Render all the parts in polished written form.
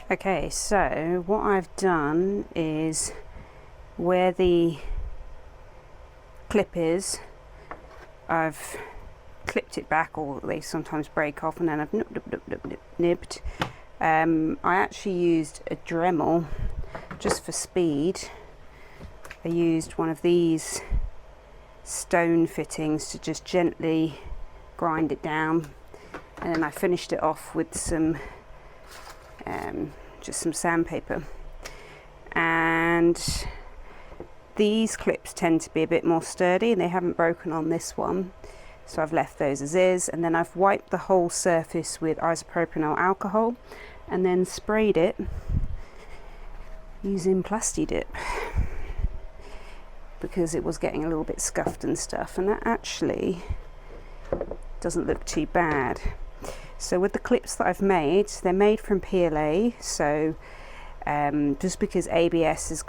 Okay, so what I've done is where the clip is, I've clipped it back, or they sometimes break off, and then I've nibbed. I actually used a Dremel just for speed. I used one of these stone fittings to just gently grind it down, and then I finished it off with some just some sandpaper. And these clips tend to be a bit more sturdy, and they haven't broken on this one, so I've left those as is. And then I've wiped the whole surface with isopropanol alcohol and then sprayed it using Plasti-Dip, because it was getting a little bit scuffed and stuff, and that actually doesn't look too bad. So with the clips that I've made, they're made from PLA, so just because ABS is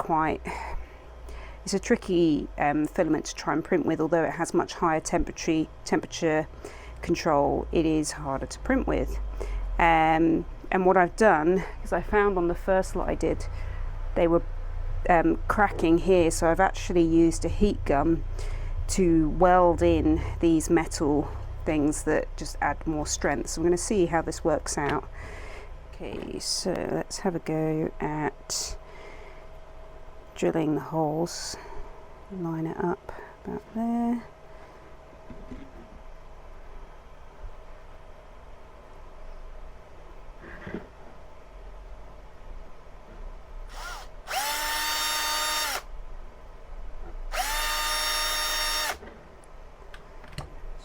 it's a tricky filament to try and print with, although it has much higher temperature control, it is harder to print with. And what I've done is I found on the first lot I did, they were cracking here, so I've actually used a heat gun to weld in these metal things that just add more strength. So I'm going to see how this works out. Okay, so let's have a go at drilling the holes. Line it up about there.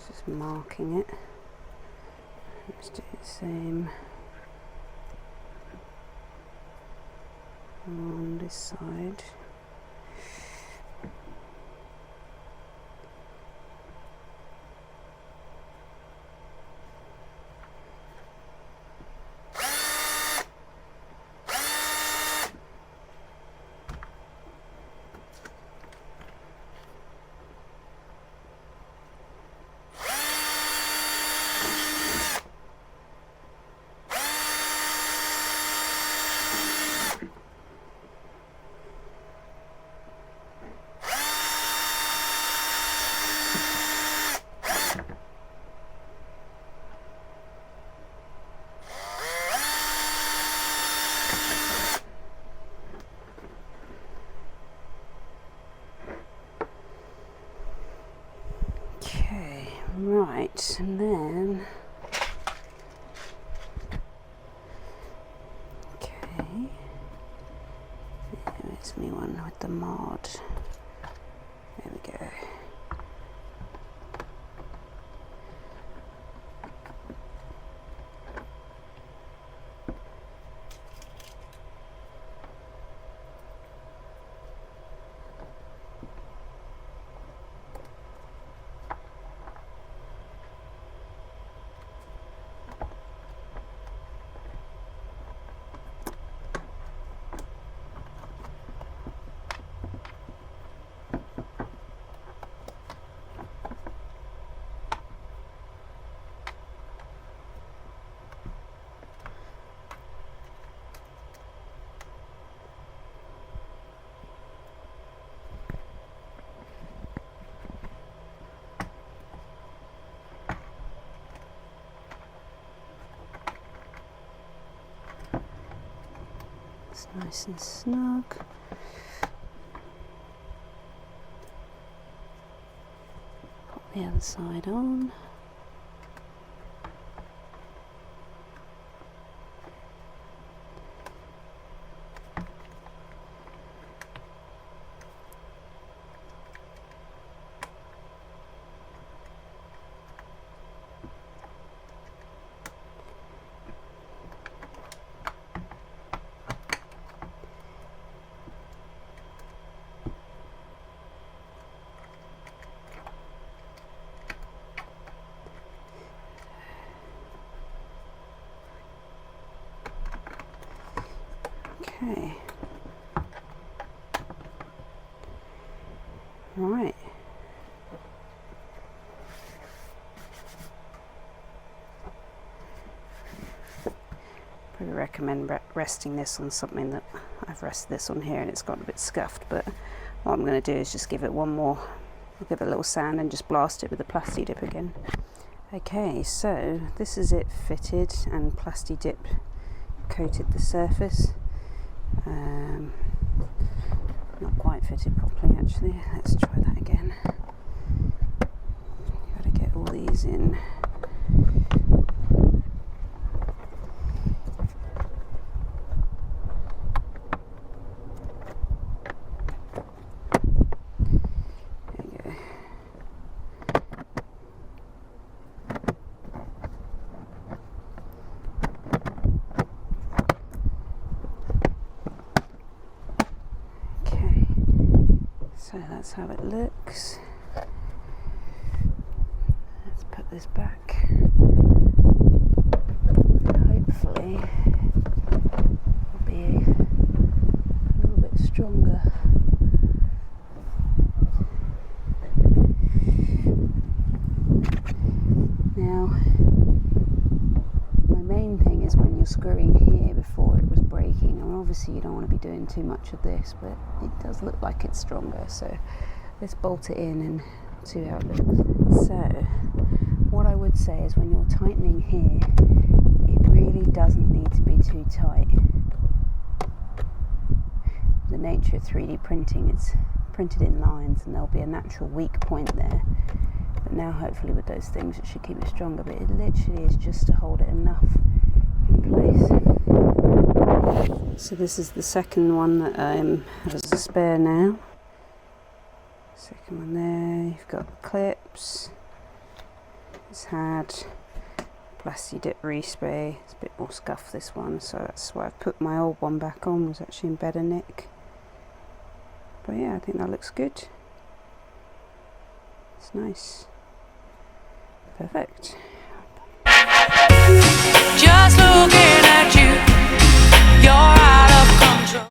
Just marking it. Let's do the same on this side. Right, and then there's me one with the mod. There we go. It's nice and snug. Put the other side on. Okay. Right. probably recommend resting this on something that I've rested this on here and it's got a bit scuffed, but what I'm going to do is just give it one more, I'll give it a little sand and just blast it with the Plasti Dip again. Okay, so this is it fitted and Plasti Dip coated the surface. Not quite fitted properly actually. Let's try that again. Got to get all these in. So that's how it looks. Let's put this back. Hopefully it'll be a little bit stronger. Now, my main thing is when you're screwing here before it was breaking, and obviously you don't want to be doing too much of this, but it does look like it's stronger, so let's bolt it in and see how it looks. So what I would say is when you're tightening here, it really doesn't need to be too tight. The nature of 3D printing, it's printed in lines and there'll be a natural weak point there, but now hopefully with those things it should keep it stronger, but it literally is just to hold it enough in place. So this is the second one that has a spare now. Second one there, you've got the clips. It's had Plasti Dip respray. It's a bit more scuffed this one, so that's why I've put my old one back on, was actually in better nick. But yeah, I think that looks good. It's nice. Perfect.